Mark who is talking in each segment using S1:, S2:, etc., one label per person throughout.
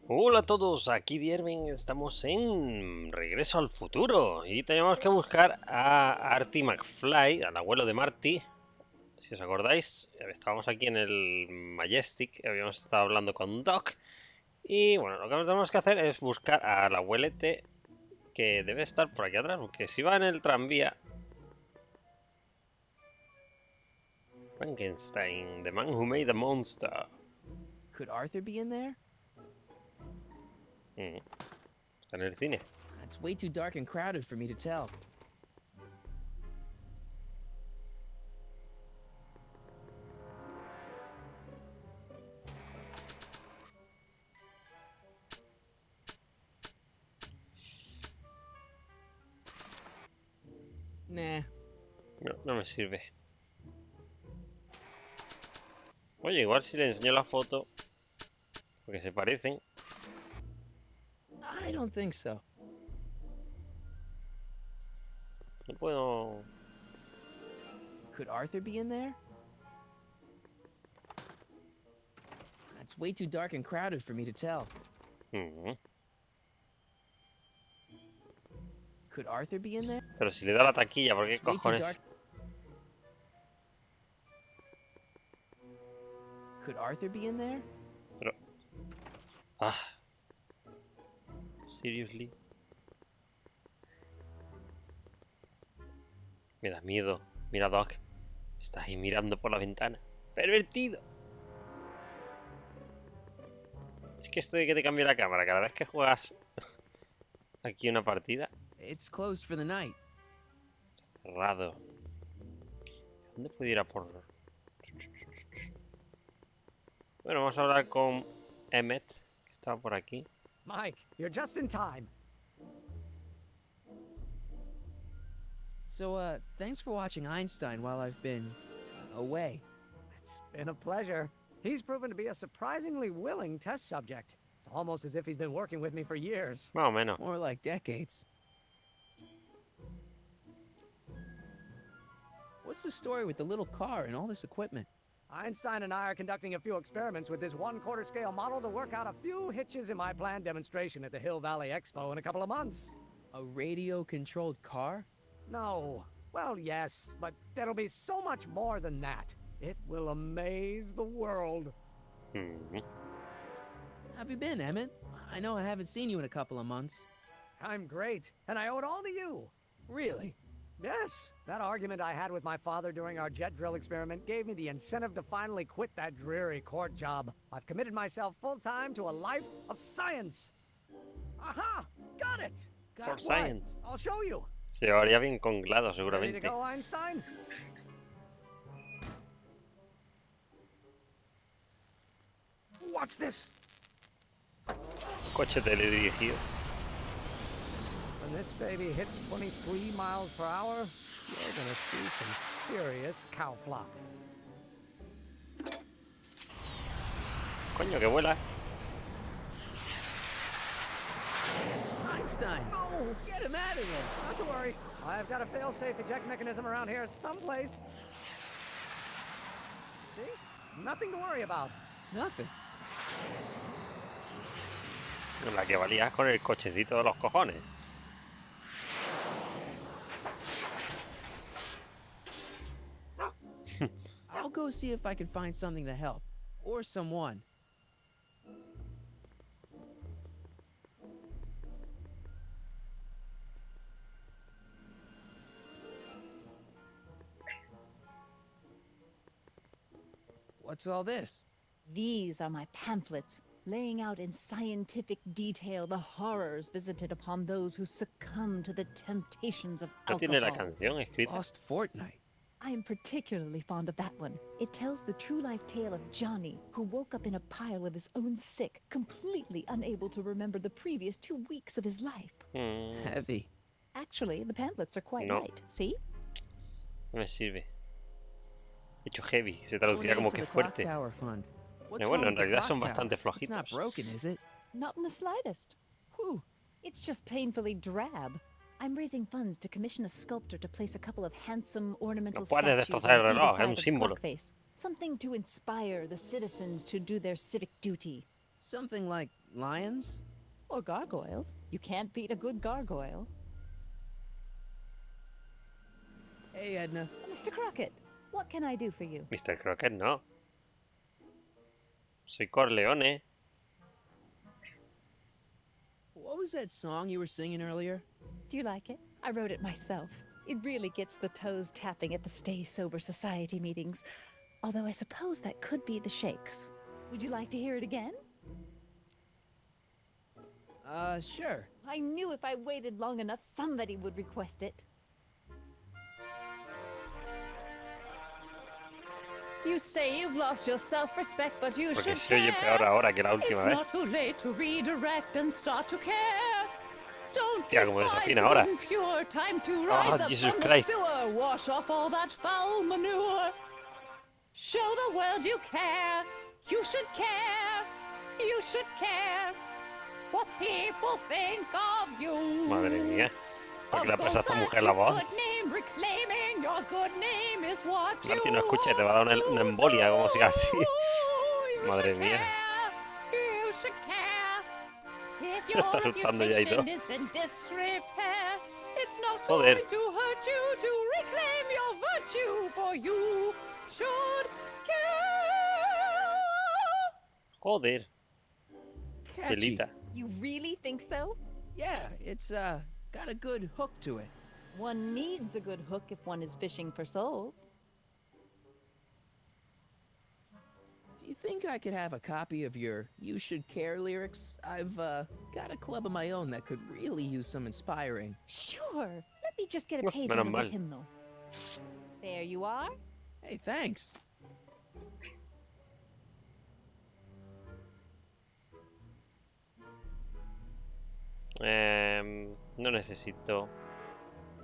S1: Hola a todos, aquí Eruen, estamos en Regreso al futuro y tenemos que buscar a Artie McFly, al abuelo de Marty, si os acordáis. Estábamos aquí en el Majestic, habíamos estado hablando con Doc y bueno, lo que tenemos que hacer es buscar al abuelete que debe estar por aquí atrás, porque si va en el tranvía... Frankenstein, the man who made the monster.
S2: Could Arthur be in there?
S1: Está en el cine.
S2: It's way too dark and crowded for me to tell. Nah.
S1: No, no me sirve. Oye, igual si le enseño la foto, porque se parecen.
S2: I don't think so.
S1: No puedo...
S2: Could Arthur be in there? It's way too dark and crowded for me to tell. Could Arthur be in there?
S1: Pero si le da la taquilla, ¿por qué
S2: It's way too
S1: cojones?
S2: dark. Could Arthur be in there?
S1: Pero... Ah. Seriously. Me da miedo. Mira, Doc. Está ahí mirando por la ventana. ¡Pervertido! Es que esto de que te cambie la cámara cada vez que juegas aquí una partida.
S2: It's closed for the night.
S1: Cerrado. ¿Dónde puedo ir a por...? Bueno, vamos a hablar con Emmett, que estaba por aquí.
S3: Mike, you're just in time.
S2: So, thanks for watching Einstein while I've been away.
S3: It's been a pleasure. He's proven to be a surprisingly willing test subject. It's almost as if he's been working with me for years.
S1: Más o menos.
S2: More like decades. What's the story with the little car and all this equipment?
S3: Einstein and I are conducting a few experiments with this 1/4 scale model to work out a few hitches in my planned demonstration at the Hill Valley Expo in a couple of months.
S2: A radio-controlled car?
S3: No. Well, yes, but there'll be so much more than that. It will amaze the world.
S2: How have you been, Emmett? I know I haven't seen you in a couple of months.
S3: I'm great, and I owe it all to you.
S2: Really?
S3: Yes, that argument I had with my father during our jet drill experiment gave me the incentive to finally quit that dreary court job. I've committed myself full-time to a life of science. Aha! Got it!
S2: Got
S1: For
S2: what?
S1: science.
S3: I'll show you.
S1: Se llevaría bien con GLaDO,
S3: Ready to
S1: seguramente.
S3: go, Einstein? Watch this.
S1: Coche teledirigido.
S3: When this baby hits 23 miles per hour, you're gonna see some serious cow flop.
S1: Coño, que vuela.
S2: Einstein!
S3: Oh,
S2: Get him out of here!
S3: not to worry. I've got a fail-safe eject mechanism around here someplace. See? Nothing to worry about.
S2: Nothing.
S1: La que valías con el cochecito de los cojones.
S2: I'll go see if I can find something to help. Or someone. What's all this?
S4: These are my pamphlets, laying out in scientific detail the horrors visited upon those who succumb to the temptations of
S1: ¿No tiene la
S4: alcohol.
S1: canción escrita?
S2: Lost fortnight.
S4: I am particularly fond of that one. It tells the true life tale of Johnny, who woke up in a pile of his own sick, completely unable to remember the previous 2 weeks of his life.
S2: Heavy.
S4: Actually, the pamphlets are quite
S1: No.
S4: light. See?
S1: No me sirve. De hecho, heavy. Se traduciría
S2: Donate
S1: como
S2: to
S1: que
S2: the Clock
S1: fuerte.
S2: Tower Fund. What's
S1: Pero bueno,
S2: wrong
S1: en
S2: with the
S1: realidad
S2: clock
S1: son
S2: tower?
S1: bastante
S2: It's not
S1: flojitos.
S2: broken, is it?
S4: Not in the slightest.
S2: Whew.
S4: It's just painfully drab. I'm raising funds to commission a sculptor to place a couple of handsome ornamental
S1: No puedes
S4: statues
S1: destrozar el
S4: on
S1: reloj,
S4: either
S1: es
S4: side
S1: un
S4: of the
S1: símbolo.
S4: clock face. Something to inspire the citizens to do their civic duty.
S2: Something like lions?
S4: Or gargoyles. You can't beat a good gargoyle.
S2: Hey, Edna.
S4: Mr. Crockett, what can I do for you?
S1: Mr. Crockett, no. Soy Corleone.
S2: What was that song you were singing earlier?
S4: Do you like it? I wrote it myself. It really gets the toes tapping at the Stay Sober Society meetings. Although I suppose that could be the shakes. Would you like to hear it again?
S2: Sure.
S4: I knew if I waited long enough, somebody would request it. You say you've lost your self-respect, but you
S1: Porque
S4: should
S1: se oye
S4: care.
S1: peor ahora que la última
S4: It's
S1: vez.
S4: not too late to redirect and start to care. Don't
S1: Hostia, como
S4: despise
S1: desafina
S4: the
S1: ahora.
S4: good and pure. Time to
S1: Oh,
S4: rise up
S1: Jesus
S4: from the
S1: Christ.
S4: sewer. Wash off all that foul manure. Show the world you care. You should care. You should care. What people think of you.
S1: Madre mía. ¿Por qué le
S4: Of
S1: pasa a esta
S4: course,
S1: mujer
S4: that's
S1: la
S4: your
S1: voz?
S4: good name, reclaiming your good name is what
S1: Martín, no
S4: you
S1: escucha y te va a dar una embolia como siga así.
S4: You
S1: Madre
S4: should
S1: mía.
S4: care. You should care. If
S1: Me está
S4: your
S1: asustando ya y todo.
S4: reputation is in disrepair, it's not
S1: Joder.
S4: going to hurt you to reclaim your virtue, for you should care.
S1: Joder,
S2: Catchy.
S1: telita.
S4: You really think so?
S2: Yeah, it's, got a good hook to it.
S4: One needs a good hook if one is fishing for souls.
S2: Do you think I could have a copy of your You Should Care lyrics? I've, got a club of my own that could really use some inspiring.
S4: Sure. Let me just get a
S1: Uf,
S4: page
S1: menos
S4: out of the
S1: mal.
S4: hymnal. There you are.
S2: Hey, thanks.
S1: No necesito.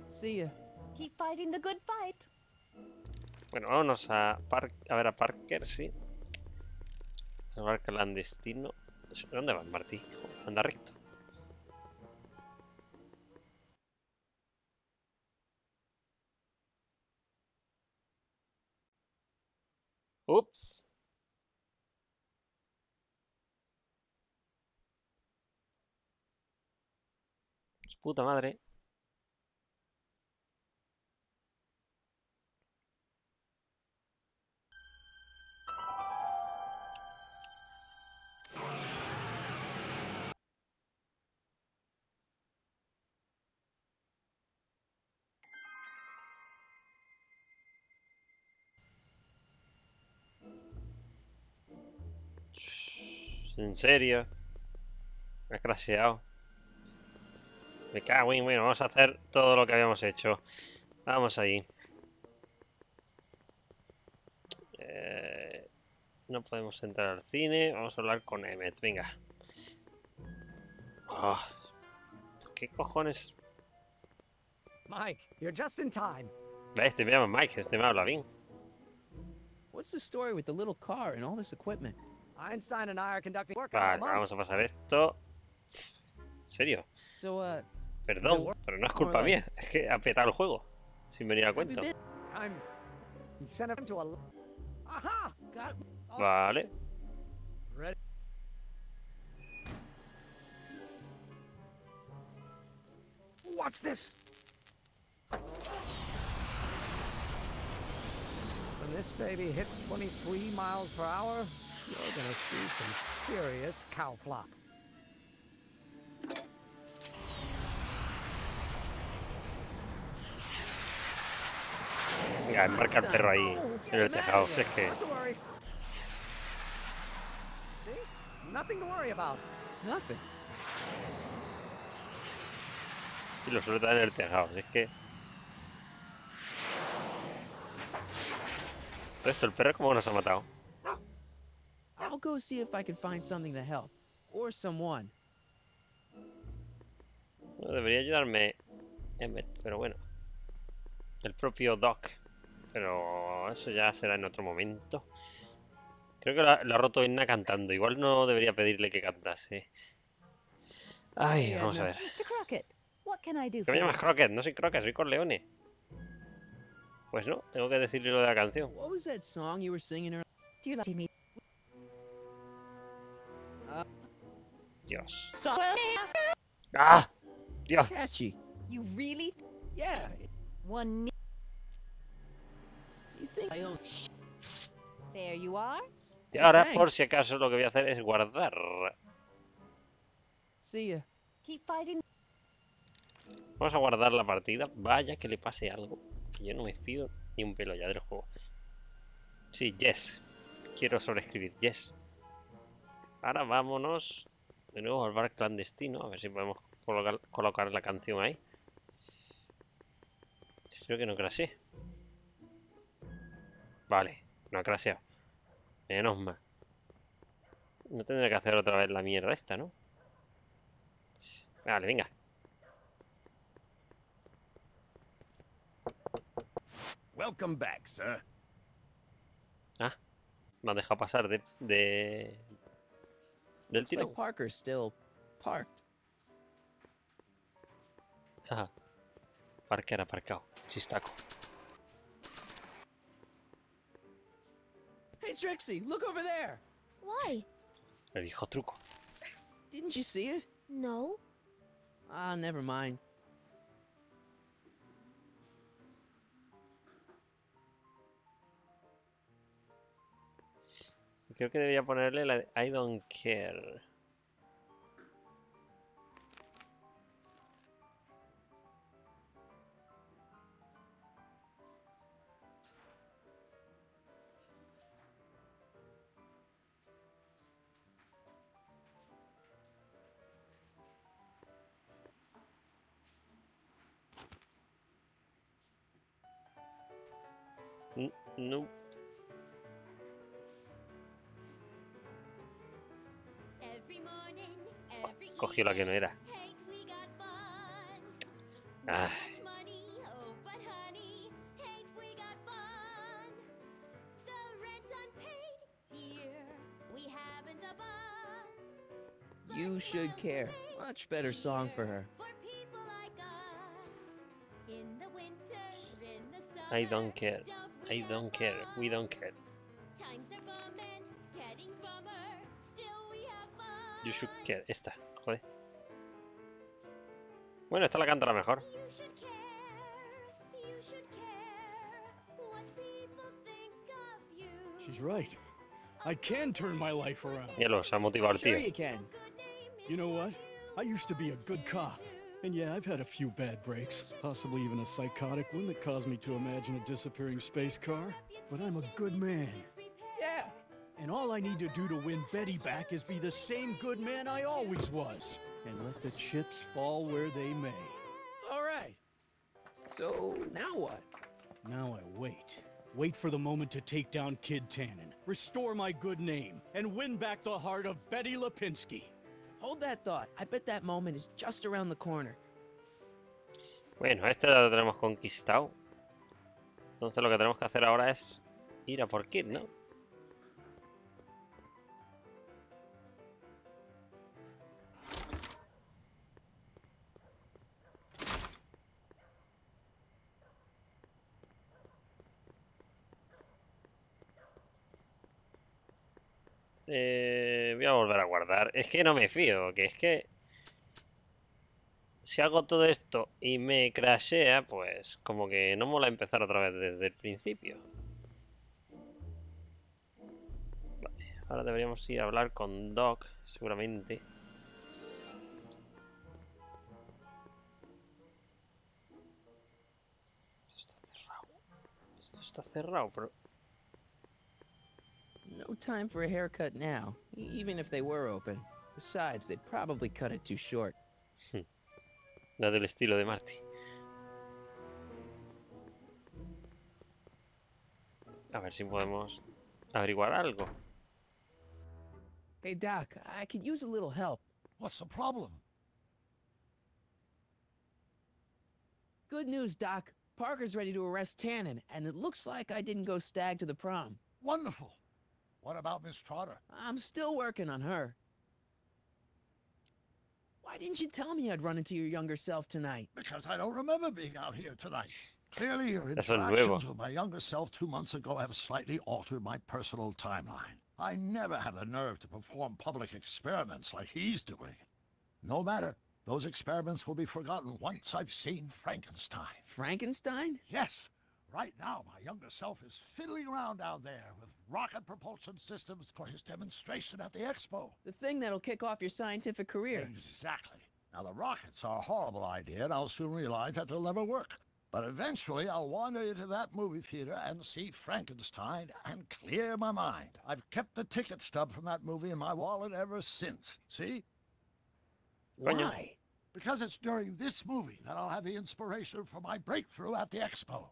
S2: See ya.
S4: Keep fighting the good fight.
S1: Bueno, vámonos a ver a Parker, sí. A ver clandestino. ¿Dónde vas, Martí? Anda recto. Ups. Puta madre. ¿En serio? Me has crasheado. Me cago en... Bueno, vamos a hacer todo lo que habíamos hecho. Vamos ahí. No podemos entrar al cine. Vamos a hablar con Emmet. Venga. Oh, ¿qué cojones?
S3: Mike, you're just in time.
S1: Este me llama Mike. Este me habla bien.
S2: What's the story with the little car and all this equipment?
S3: Einstein and I are conducting work
S1: Vale,
S3: on the month.
S1: vamos a pasar esto. ¿En serio?
S2: So,
S1: Perdón, pero no es culpa mía. Es que ha petado el juego. Sin venir a
S2: have you
S1: cuento.
S2: been?
S3: I'm incentive to a. Aha!
S2: Got
S1: Vale.
S3: Ready. Watch this. When this baby hits 23 miles per hour, you're gonna see some serious cow flop.
S1: Venga, embarca el perro ahí en el tejado. Si es que
S3: Not to worry. See? Nothing to worry about.
S2: nothing.
S1: y lo suelta en el tejado. Si es que todo esto, el perro, ¿cómo nos ha matado?
S2: I'll go see if I can find something to help. Or someone.
S1: No, debería ayudarme Emmet, pero bueno. El propio Doc. Pero eso ya será en otro momento. Creo que la ha roto Edna cantando. Igual no debería pedirle que cantase. Ay, vamos a ver.
S4: Mr. Crockett, what can I do
S1: Que
S4: for
S1: me
S4: you?
S1: llamas Crockett, no soy Crockett, soy Corleone. Pues no, tengo que decirle lo de la canción.
S2: What was that song you were singing earlier?
S4: Do you like to meet?
S1: Dios.
S4: Stop.
S1: ¡Ah! Dios.
S2: Catchy.
S4: You really?
S2: Yeah.
S4: One.
S2: Do you think I own?
S4: There you are.
S1: Y
S2: Hey,
S1: ahora, por
S2: thanks.
S1: si acaso, lo que voy a hacer es guardar.
S2: See ya.
S4: Keep fighting.
S1: Vamos a guardar la partida. Vaya que le pase algo. Que yo no me fío ni un pelo ya del juego. Sí, yes. Quiero sobreescribir, yes. Ahora vámonos de nuevo al bar clandestino. A ver si podemos colocar la canción ahí. Creo que no crashe. Vale, no ha crasheado. Menos mal. No tendré que hacer otra vez la mierda esta, ¿no? Vale, venga.
S5: Welcome back, sir.
S1: Ah, me han dejado pasar del
S2: Looks
S1: tirón.
S2: like Parker's still parked.
S1: Ajá. Parker aparcado. Chistaco.
S2: Hey, Trixie, look over there.
S6: Why?
S1: El viejo truco.
S2: Didn't you see it?
S6: No.
S2: Ah, never mind.
S1: Creo que debería ponerle la de I don't care. No. Cogió la que no era. Ay.
S2: You should care. Much better song for her.
S1: I don't care. I don't care. We don't care. You should care. Esta, joder. Bueno, esta la cantará mejor.
S7: She's right. I can turn my life around.
S1: Míralo, se ha motivado el
S2: Sure
S1: tío.
S2: you can.
S7: You know what? I used to be a good cop. And yeah, I've had a few bad breaks. Possibly even a psychotic one that caused me to imagine a disappearing space car. But I'm a good man.
S2: Yeah.
S7: And all I need to do to win Betty back is be the same good man I always was. And let the chips fall where they may.
S2: All right. So now what?
S7: Now I wait. Wait for the moment to take down Kid Tannen, restore my good name, and win back the heart of Betty Lipinski.
S2: Hold that thought. I bet that moment is just around the corner.
S1: Bueno, este ya lo tenemos conquistado. Entonces lo que tenemos que hacer ahora es ir a por Kid, ¿no? Voy a volver a guardar. Es que no me fío, que es que si hago todo esto y me crashea, pues como que no mola empezar otra vez desde el principio. Vale, ahora deberíamos ir a hablar con Doc, seguramente. Esto está cerrado. Esto está cerrado, pero...
S2: No time for a haircut now, even if they were open. Besides, they'd probably cut it too short.
S1: Nada del estilo de Marty. A ver si podemos averiguar algo.
S2: Hey, Doc, I could use a little help.
S8: What's the problem?
S2: Good news, Doc. Parker's ready to arrest Tannen, and it looks like I didn't go stag to the prom.
S8: Wonderful. What about Miss Trotter?
S2: I'm still working on her. Why didn't you tell me I'd run into your younger self tonight?
S8: Because I don't remember being out here tonight. Clearly, your
S1: Eso es nuevo.
S8: interactions with my younger self 2 months ago have slightly altered my personal timeline. I never have the nerve to perform public experiments like he's doing. No matter. Those experiments will be forgotten once I've seen Frankenstein.
S2: Frankenstein?
S8: Yes. Right now, my younger self is fiddling around down there with rocket propulsion systems for his demonstration at the expo.
S2: The thing that'll kick off your scientific career.
S8: Exactly. Now, the rockets are a horrible idea, and I'll soon realize that they'll never work. But eventually, I'll wander into that movie theater and see Frankenstein and clear my mind. I've kept the ticket stub from that movie in my wallet ever since. See?
S2: Why?
S8: Because it's during this movie that I'll have the inspiration for my breakthrough at the expo.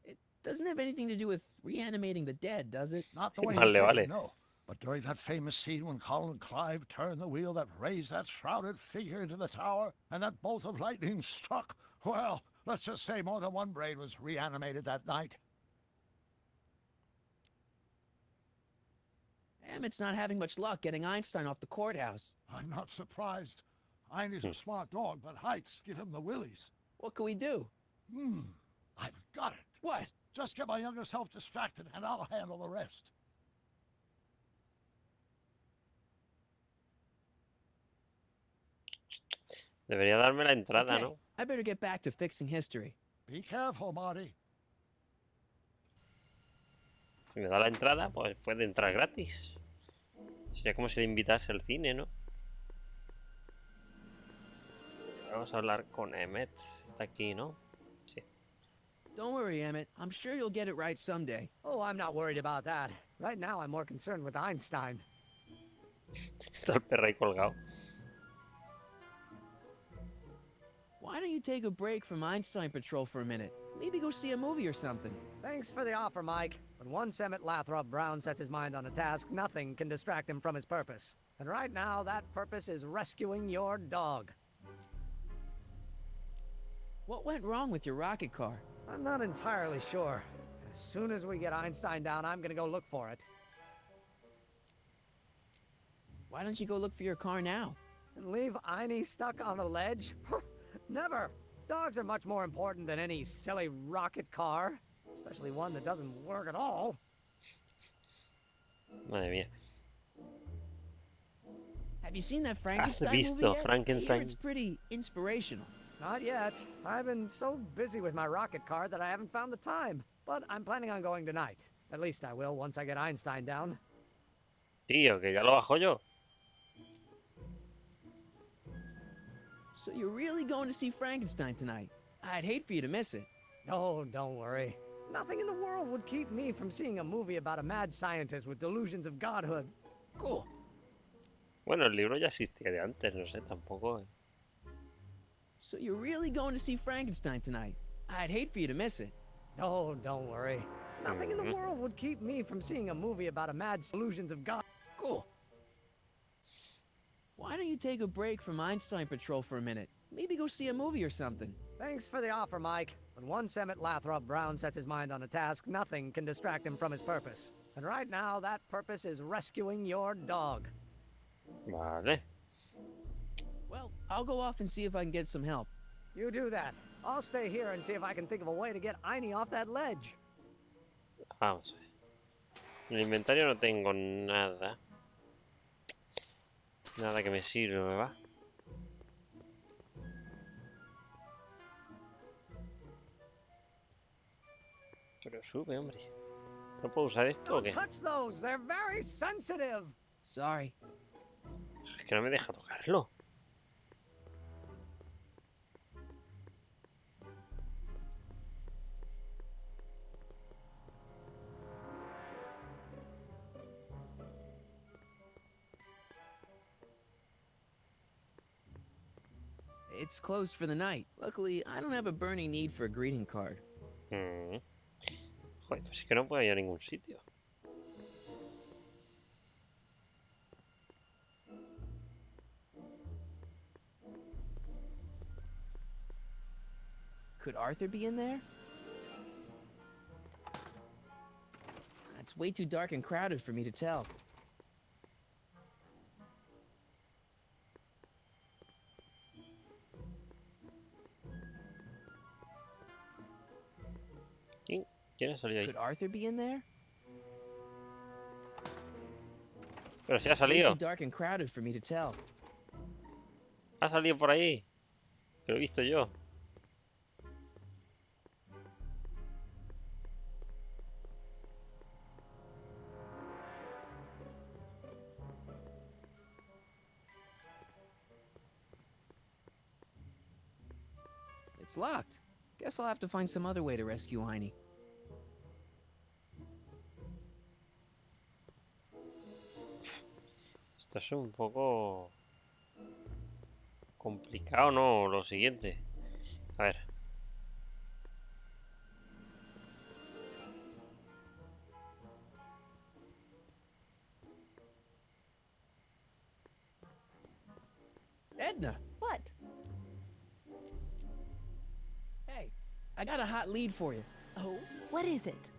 S2: It doesn't have anything to do with reanimating the dead, does it?
S8: Not the way
S1: Vale,
S8: you think,
S1: vale.
S8: no. But during that famous scene when Colin Clive turned the wheel that raised that shrouded figure into the tower, and that bolt of lightning struck, well, let's just say more than one brain was reanimated that night.
S2: Emmett's not having much luck getting Einstein off the courthouse.
S8: I'm not surprised. Heine's a smart dog, but heights give him the willies.
S2: What can we do?
S8: I've got it.
S2: What?
S8: Just get my younger self distracted, and I'll handle the rest.
S1: Debería darme la entrada,
S2: Okay,
S1: ¿no?
S2: I better get back to fixing history.
S8: Be careful, Marty.
S1: Si me da la entrada, pues puede entrar gratis. Sería como si le invitase al cine, ¿no? Vamos a hablar con Emmet. Está aquí, ¿no? Sí.
S2: Don't worry, Emmett. I'm sure you'll get it right someday.
S3: Oh, I'm not worried about that. Right now, I'm more concerned with Einstein.
S1: Está el perro ahí colgado.
S2: Why don't you take a break from Einstein Patrol for a minute? Maybe go see a movie or something.
S3: Thanks for the offer, Mike. But once Emmett Lathrop Brown sets his mind on a task, nothing can distract him from his purpose. And right now, that purpose is rescuing your dog.
S2: What went wrong with your rocket car?
S3: I'm not entirely sure. As soon as we get Einstein down, I'm gonna go look for it.
S2: Why don't you go look for your car now?
S3: And leave Einie stuck on a ledge? Never! Dogs are much more important than any silly rocket car. Especially one that doesn't work at all.
S1: Madre mía.
S2: Have you seen that Frankenstein
S1: visto
S2: movie yet?
S1: Frankenstein?
S2: I hear it's pretty inspirational.
S3: Not yet. I've been so busy with my rocket car that I haven't found the time. But I'm planning on going tonight. At least I will once I get Einstein down.
S1: Tío, que ya lo bajo yo.
S2: So you're really going to see Frankenstein tonight? I'd hate for you to miss it.
S3: Oh, don't worry. Nothing in the world would keep me from seeing a movie about a mad scientist with delusions of godhood.
S2: Cool.
S1: Bueno, el libro ya existía de antes, no sé, tampoco.
S2: So you're really going to see Frankenstein tonight? I'd hate for you to miss it.
S3: Oh, don't worry. Nothing in the world would keep me from seeing a movie about a mad delusions of god.
S2: Cool. Why don't you take a break from Einstein Patrol for a minute? Maybe go see a movie or something.
S3: Thanks for the offer, Mike. But once Emmett Lathrop Brown sets his mind on a task, nothing can distract him from his purpose. And right now, that purpose is rescuing your dog.
S1: Vale.
S2: Well, I'll go off and see if I can get some help.
S3: You do that. I'll stay here and see if I can think of a way to get Einie off that ledge.
S1: Vamos a ver. En el inventario no tengo nada. Nada que me sirva, ¿va? Pero sube, hombre. ¿No puedo usar esto o
S3: Don't
S1: qué?
S3: touch those. They're very sensitive.
S2: Sorry.
S1: Es que no me deja tocarlo.
S2: It's closed for the night. Luckily, I don't have a burning need for a greeting card.
S1: Joder, pues es que no puedo ir a ningún sitio.
S2: Could Arthur be in there? It's way too dark and crowded for me to tell.
S1: ¿Quién ha salido ahí?
S2: Could Arthur be in there?
S1: Pero si ha
S2: Way too
S1: salido.
S2: dark and crowded for me to tell.
S1: Ha salido por ahí. Que lo he visto yo.
S2: It's locked. Guess I'll have to find some other way to rescue Heine.
S1: Esto es un poco complicado, ¿no? Lo siguiente. A ver.
S2: Edna,
S4: What?
S2: hey, I got a hot lead for you.
S4: Oh, what is it?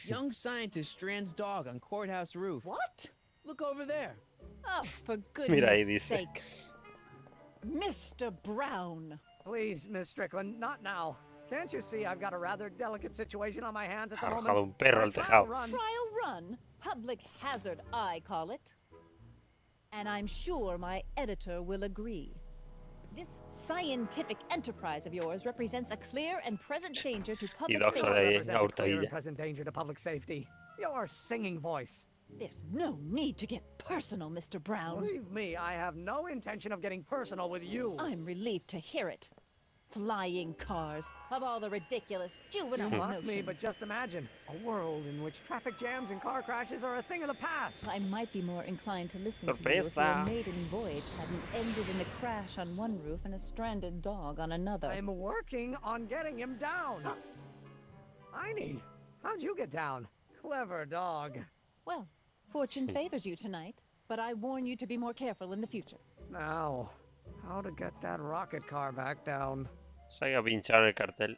S2: Young scientist strands dog on courthouse roof.
S4: What?
S2: Look over there.
S4: Oh, for
S1: Mira ahí,
S4: goodness
S1: dice.
S4: sake. Mr. Brown.
S3: Please, Miss Strickland, not now. Can't you see I've got a rather delicate situation on my hands at the
S1: Ha
S3: moment?
S1: arrojado un perro al
S3: A trial
S1: tejado.
S3: run-
S4: Trial run. Public hazard, I call it. And I'm sure my editor will agree. This scientific enterprise of yours represents a clear and present danger to public
S1: Doc
S3: Sure
S1: sale
S4: safety.
S1: ahí,
S3: represents a clear
S1: ahorcadilla.
S3: and present danger to public safety. Your singing voice.
S4: There's no need to get personal, Mr. Brown.
S3: Believe me, I have no intention of getting personal with you.
S4: I'm relieved to hear it. Flying cars, of all the ridiculous juvenile
S3: You mock
S4: notions.
S3: me, but just imagine a world in which traffic jams and car crashes are a thing of the past.
S4: I might be more inclined to listen to you if
S1: Sorpresa.
S4: your maiden voyage hadn't ended in a crash on one roof and a stranded dog on another.
S3: I'm working on getting him down. Heine, how'd you get down? Clever dog.
S4: Well, fortune favors you tonight, but I warn you to be more careful in the future.
S3: Now, how to get that rocket car back down?
S1: Se haya pinchado el cartel.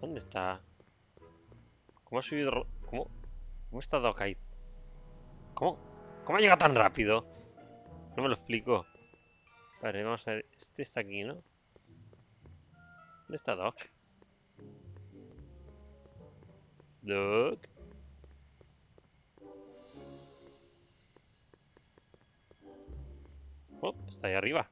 S1: ¿Dónde está? ¿Cómo ha subido? ¿Cómo está Doc ahí? ¿Cómo ha llegado tan rápido? No me lo explico. Vale, vamos a ver. Este está aquí, ¿no? ¿Dónde está Doc? Doc. Oh, está ahí arriba.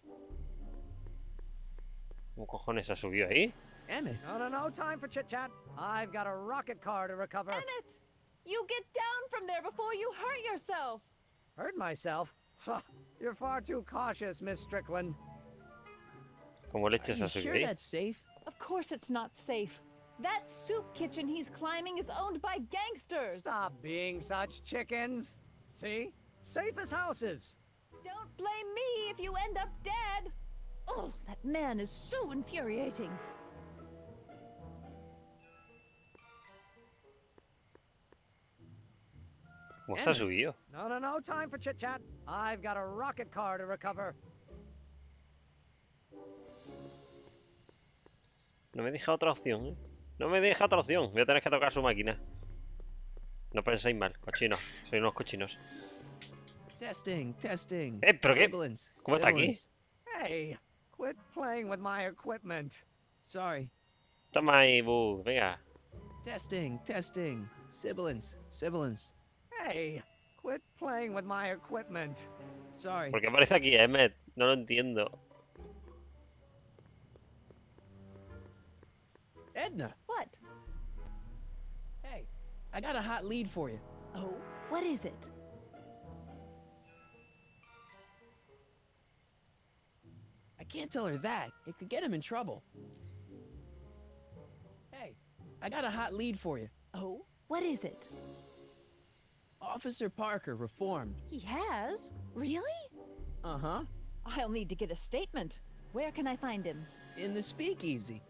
S1: ¿Cómo cojones ha subido ahí?
S2: Emmett,
S3: No time for chit chat. I've got a rocket car to recover.
S4: Emmett! You get down from there before you hurt yourself!
S3: Hurt myself? You're far too cautious, Miss Strickland.
S1: ¿Cómo
S2: are
S1: leches
S2: you
S1: ha subido
S2: sure
S1: ahí?
S2: that's safe?
S4: Of course it's not safe. That soup kitchen he's climbing is owned by gangsters!
S3: Stop being such chickens. See? Safe as houses.
S4: Don't blame me if you end up dead! Oh, that man is so infuriating.
S1: ¿Cómo se ha subido?
S3: No time for chit chat. I've got a rocket car to recover.
S1: No me deja otra opción, ¿eh? No me deja otra opción. Voy a tener que tocar su máquina. No penséis mal, cochinos. Sois unos cochinos.
S2: Testing.
S1: ¿pero qué?
S2: Sibilance,
S1: ¿Cómo está aquí?
S2: sibilance.
S3: Hey, quit playing with my equipment.
S2: Sorry.
S1: Toma ahí, Bu. Venga.
S2: Testing. Sibilance.
S3: Hey, quit playing with my equipment.
S2: Sorry.
S1: ¿Por qué aparece aquí Emmet? No lo entiendo.
S2: Edna,
S4: What?
S2: hey, I got a hot lead for you.
S4: Oh, what is it?
S2: I can't tell her that. It could get him in trouble. Hey, I got a hot lead for you.
S4: Oh, what is it?
S2: Officer Parker reformed.
S4: He has? Really?
S2: Uh-huh.
S4: I'll need to get a statement. Where can I find him?
S2: In the speakeasy.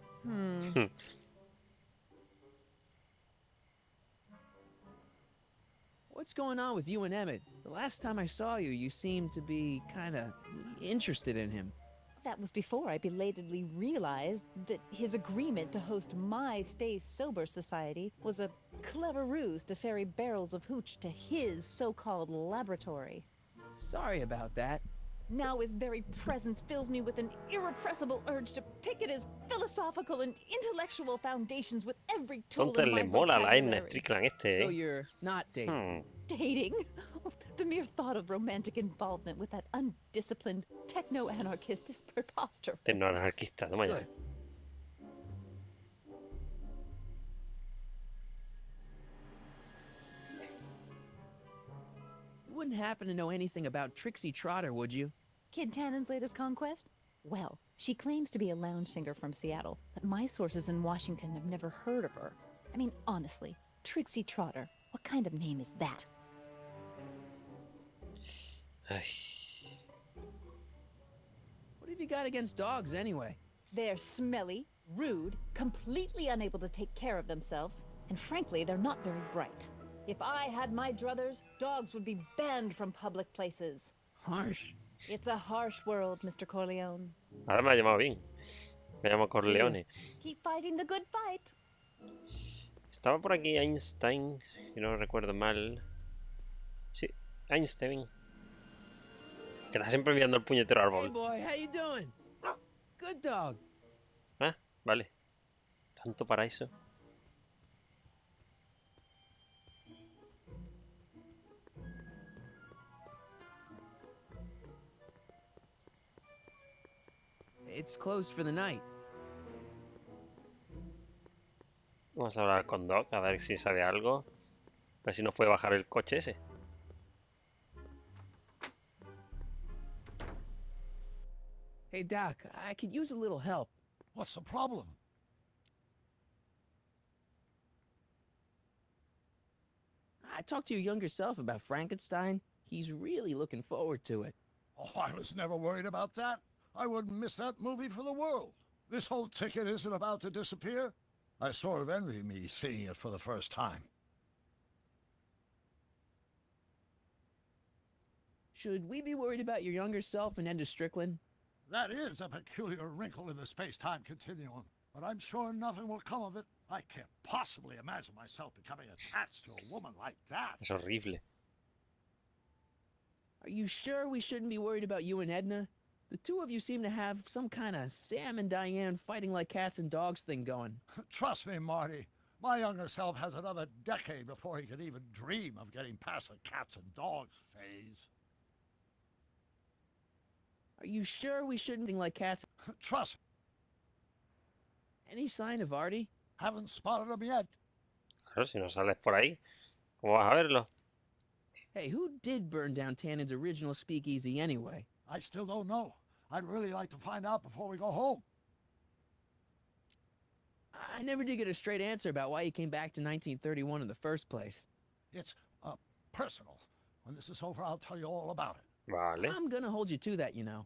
S2: What's going on with you and Emmett? The last time I saw you, you seemed to be kinda interested in him.
S4: That was before I belatedly realized that his agreement to host my Stay Sober Society was a clever ruse to ferry barrels of hooch to his so-called laboratory.
S2: Sorry about that.
S4: Now his very presence fills me with an irrepressible urge to pick at his philosophical and intellectual foundations with every tool
S1: Entonces
S4: in my
S1: le mola la Edna
S4: vocabulary.
S1: Strickland este,
S2: So
S1: ¿eh?
S2: you're not dating.
S4: Dating? The mere thought of romantic involvement with that undisciplined techno-anarchist is preposterous.
S1: Tecnoanarquista, toma ya.
S2: Good. You wouldn't happen to know anything about Trixie Trotter, would you?
S4: Kid Tannen's latest conquest? Well, she claims to be a lounge singer from Seattle, but my sources in Washington have never heard of her. I mean, honestly, Trixie Trotter, what kind of name is that?
S1: Ay,
S2: What have you got against dogs, anyway?
S4: They're smelly, rude, completely unable to take care of themselves, and frankly, they're not very bright. If I had my druthers, dogs would be banned from public places.
S2: Harsh.
S4: It's a harsh world, Mr. Corleone.
S1: ahora me ha llamado bien. Me llamo Corleone.
S4: Keep fighting the good fight.
S1: Estaba por aquí Einstein, si no recuerdo mal. Sí, Einstein. Que está siempre mirando el puñetero
S2: Hey
S1: árbol.
S2: boy, how you doing? Good dog.
S1: Ah, vale. Tanto para eso.
S2: It's closed for the night.
S1: Vamos a hablar con Doc, a ver si sabe algo. A ver si nos puede bajar el coche ese.
S2: Hey Doc, I could use a little help.
S8: What's the problem?
S2: I talked to your younger self about Frankenstein. He's really looking forward to it.
S8: Oh, I was never worried about that. I wouldn't miss that movie for the world. This whole ticket isn't about to disappear. I sort of envy me seeing it for the first time.
S2: Should we be worried about your younger self and Enda Strickland?
S8: That is a peculiar wrinkle in the space-time continuum, but I'm sure nothing will come of it. I can't possibly imagine myself becoming attached to a woman like that.
S1: Es horrible.
S2: Are you sure we shouldn't be worried about you and Edna? The two of you seem to have some kind of Sam and Diane fighting like cats and dogs thing going.
S8: Trust me, Marty. My younger self has another decade before he could even dream of getting past the cats and dogs phase.
S2: Are you sure we shouldn't be like cats?
S8: Trust me.
S2: Any sign of Artie?
S8: Haven't spotted him yet.
S1: Claro, si no sales por ahí, ¿cómo vas a verlo?
S2: Hey, who did burn down Tannen's original speakeasy anyway?
S8: I still don't know. I'd really like to find out before we go home.
S2: I never did get a straight answer about why he came back to 1931 in the first place.
S8: It's, personal. When this is over, I'll tell you all about it.
S1: Vale.
S2: I'm gonna hold you to that, you know.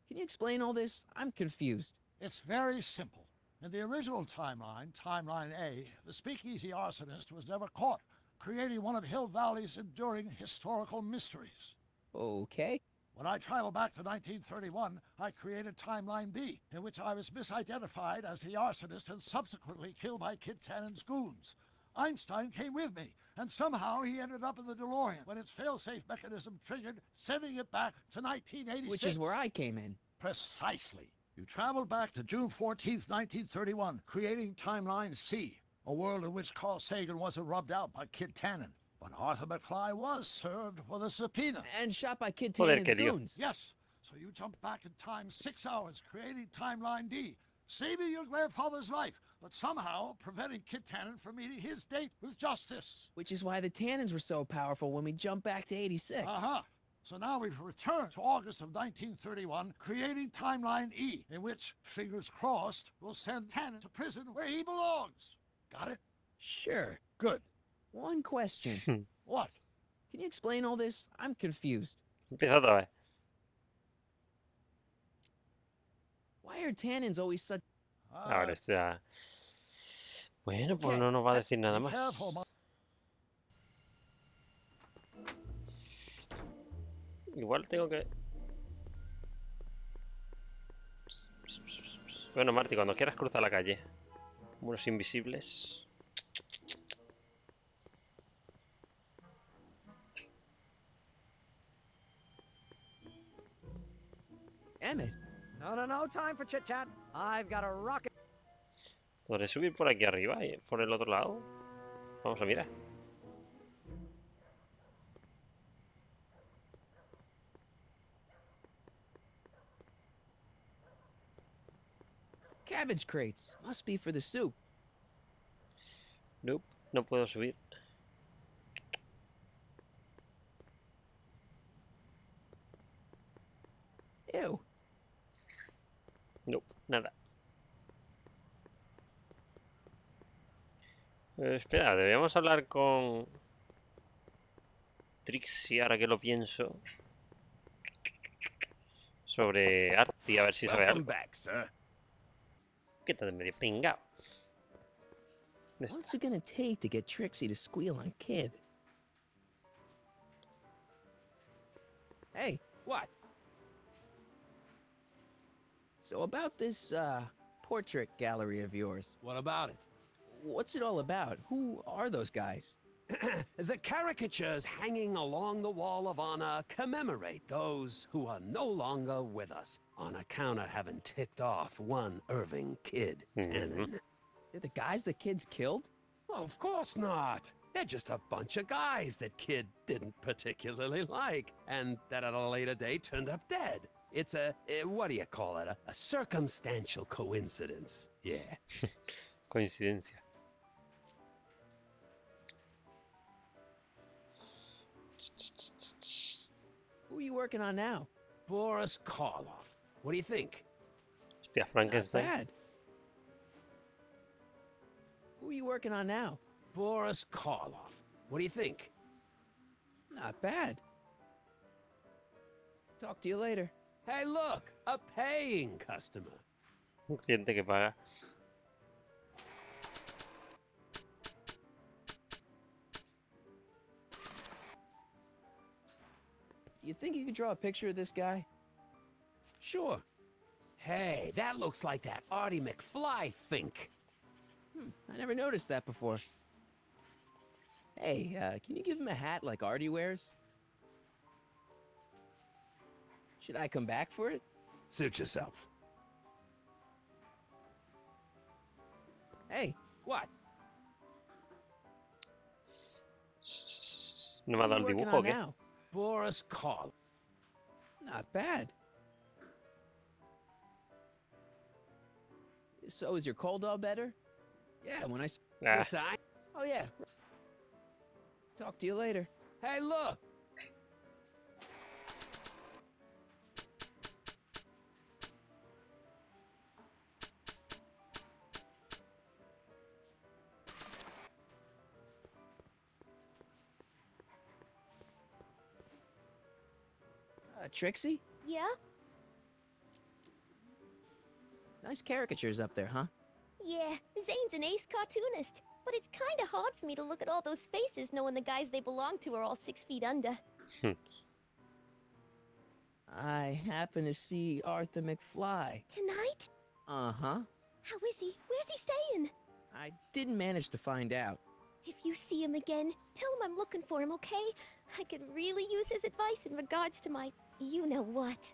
S2: Can you explain all this? I'm confused.
S8: It's very simple. In the original timeline, Timeline A, the speakeasy arsonist was never caught, creating one of Hill Valley's enduring historical mysteries.
S2: Okay.
S8: When I traveled back to 1931, I created Timeline B, in which I was misidentified as the arsonist and subsequently killed by Kid Tannen's goons. Einstein came with me, and somehow he ended up in the DeLorean when its failsafe mechanism triggered, sending it back to 1986.
S2: Which is where I came in.
S8: Precisely. You traveled back to June 14th, 1931, creating Timeline C, a world in which Carl Sagan wasn't rubbed out by Kid Tannen. But Arthur McFly was served with a subpoena.
S2: And shot by Kid
S1: Joder,
S2: Tannen's
S1: querido.
S2: goons.
S8: Yes, so you jumped back in time 6 hours, creating Timeline D, saving your grandfather's life, but somehow preventing Kid Tannen from meeting his date with justice.
S2: Which is why the Tannens were so powerful when we jumped back to 86.
S8: Uh-huh. So now we've returned to August of 1931, creating Timeline E, in which, fingers crossed, we'll send Tannen to prison where he belongs. Got it?
S2: Sure.
S8: Good.
S2: One question.
S8: What?
S2: Can you explain all this? I'm confused.
S1: Empieza otra vez.
S2: Why are Tannens always such...
S1: Ahora está. Bueno, pues no nos va a decir nada
S8: Be
S1: más.
S8: careful, Mar-
S1: Igual tengo que... Bueno, Marty, cuando quieras cruza la calle. Muros invisibles.
S2: Damn it.
S3: No time for chit chat. I've got a rocket.
S1: ¿Podré subir por aquí arriba y por el otro lado? Vamos a mirar.
S2: Cabbage crates. Must be for the soup.
S1: Nope, no puedo subir.
S2: Ew.
S1: Nope, nada. Espera, deberíamos hablar con Trixie, ahora que lo pienso. Sobre Arti, a ver si sabe
S5: Welcome
S1: algo.
S5: back, sir.
S1: ¿Qué tal, medio pingao? ¿Dónde está?
S2: What's it gonna take to get Trixie to squeal on Kid? Hey, what? So about this, portrait gallery of yours.
S6: What about it?
S2: What's it all about? Who are those guys?
S6: The caricatures hanging along the wall of honor commemorate those who are no longer with us on account of having ticked off one Irving Kid Tannen.
S2: They're the guys the kids killed?
S6: Well, of course not. They're just a bunch of guys that Kid didn't particularly like, and that at a later date turned up dead. It's what do you call it? A circumstantial coincidence. Yeah.
S1: Coincidencia.
S2: Who are you working on now?
S6: Boris Karloff. What do you think?
S1: Hostia,
S2: Not
S1: Frankenstein.
S2: bad. Who are you working on now?
S6: Boris Karloff. What do you think?
S2: Not bad. Talk to you later.
S6: Hey, look, a paying customer.
S1: Un cliente que paga.
S2: You think you could draw a picture of this guy?
S6: Sure. Hey, that looks like that Artie McFly think.
S2: I never noticed that before. Hey, can you give him a hat like Artie wears? Should I come back for it?
S6: Suit yourself.
S2: Hey,
S6: What?
S1: ¿No me ha
S2: what are
S1: dado
S2: you
S1: el
S2: working
S1: dibujo o
S2: on
S1: qué?
S2: now?
S6: Boris Karloff.
S2: Not bad. So is your cold all better? Yeah, when I...
S1: Ah,
S6: Yes, I...
S2: Oh, yeah. Talk to you later.
S6: Hey, look.
S2: Trixie?
S9: Yeah?
S2: Nice caricatures up there, huh?
S9: Yeah, Zane's an ace cartoonist. But it's kinda hard for me to look at all those faces knowing the guys they belong to are all 6 feet under.
S2: I happen to see Arthur McFly.
S9: Tonight?
S2: Uh-huh.
S9: How is he? Where's he staying?
S2: I didn't manage to find out.
S9: If you see him again, tell him I'm looking for him, okay? I could really use his advice in regards to my you-know-what.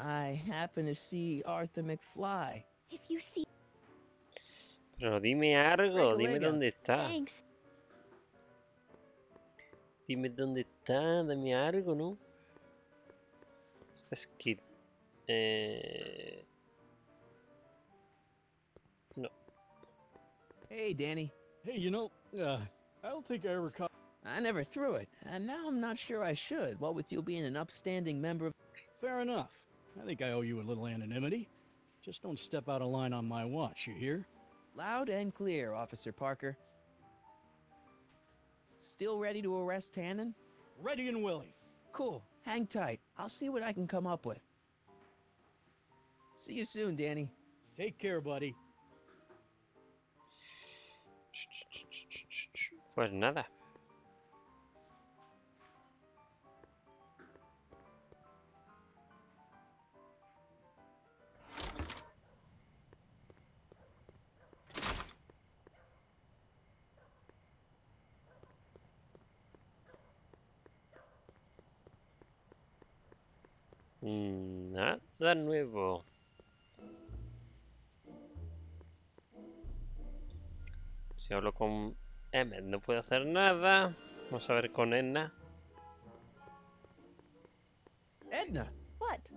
S2: I happen to see Arthur McFly.
S9: If you see...
S1: pero dime algo, dime
S2: Lega.
S1: dónde está.
S9: Thanks.
S1: Dime dónde está, dame algo, ¿no? Esta es Kid. No.
S2: Hey, Danny.
S7: Hey, you know, I don't think I ever caught.
S2: I never threw it, and now I'm not sure I should, what with you being an upstanding member of...
S7: Fair enough. I think I owe you a little anonymity. Just don't step out of line on my watch, you hear?
S2: Loud and clear, Officer Parker. Still ready to arrest Tannen?
S7: Ready and willing.
S2: Cool. Hang tight. I'll see what I can come up with. See you soon, Danny.
S7: Take care, buddy.
S1: Pues nada. Nada nuevo. Si hablo con Emmet no puedo hacer nada. Vamos a ver con Edna.
S2: Edna!
S4: What?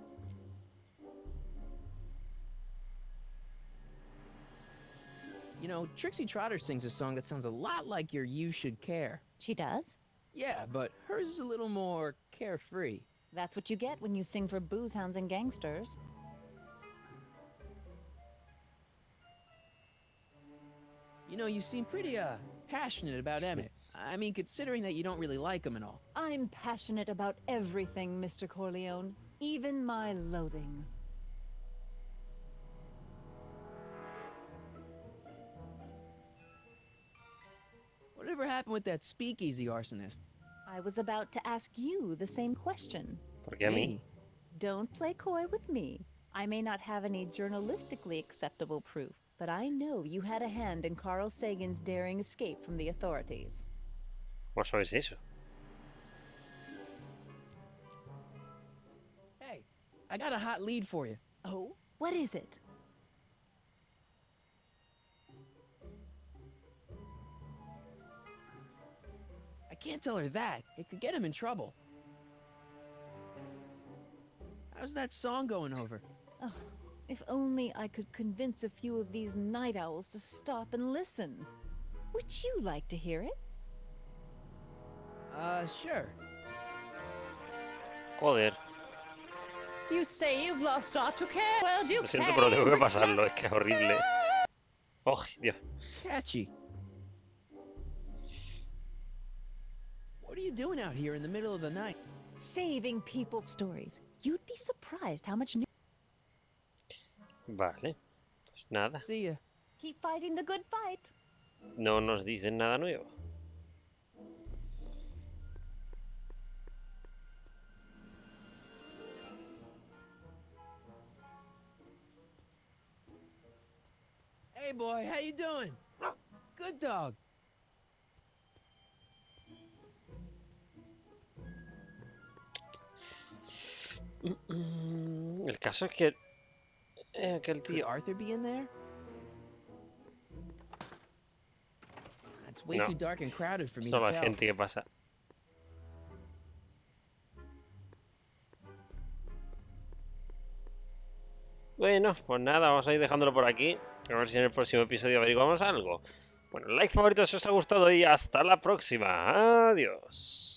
S2: You know, Trixie Trotter sings a song that sounds a lot like your You Should Care.
S4: She does?
S2: Yeah, but hers is a little more carefree.
S4: That's what you get when you sing for booze hounds and gangsters.
S2: You know, you seem pretty, passionate about Emmett. I mean, considering that you don't really like him and all.
S4: I'm passionate about everything, Mr. Corleone. Even my loathing.
S2: Whatever happened with that speakeasy arsonist?
S4: I was about to ask you the same question.
S1: ¿Por qué a mí?
S4: Don't play coy with me. I may not have any journalistically acceptable proof, but I know you had a hand in Carl Sagan's daring escape from the authorities.
S1: ¿Cómo sabes eso?
S2: Hey, I got a hot lead for you.
S4: Oh? What is it?
S2: I can't tell her that. It could get him in trouble. How's that song going over?
S4: Oh, if only I could convince a few of these night owls to stop and listen. Would you like to hear it?
S2: Sure.
S1: Joder.
S4: You say you've lost all to care. Well, you
S1: Lo siento, pero tengo que pasarlo. Es que es horrible. ¡Oh, Dios!
S2: Catchy. What are you doing out here in the middle of the night?
S4: Saving people's stories. You'd be surprised how much new.
S1: Vale. Pues nada.
S2: See ya.
S4: Keep fighting the good fight.
S1: No nos dicen nada nuevo.
S2: Hey boy, how you doing? Good dog.
S1: El caso es que aquel
S2: Could
S1: tío.
S2: Arthur be in there? It's way
S1: No.
S2: too dark and crowded for me
S1: Solo
S2: to
S1: hay
S2: tell.
S1: gente que pasa. Bueno, pues nada, vamos a ir dejándolo por aquí. A ver si en el próximo episodio averiguamos algo. Bueno, like, favorito si os ha gustado y hasta la próxima. Adiós.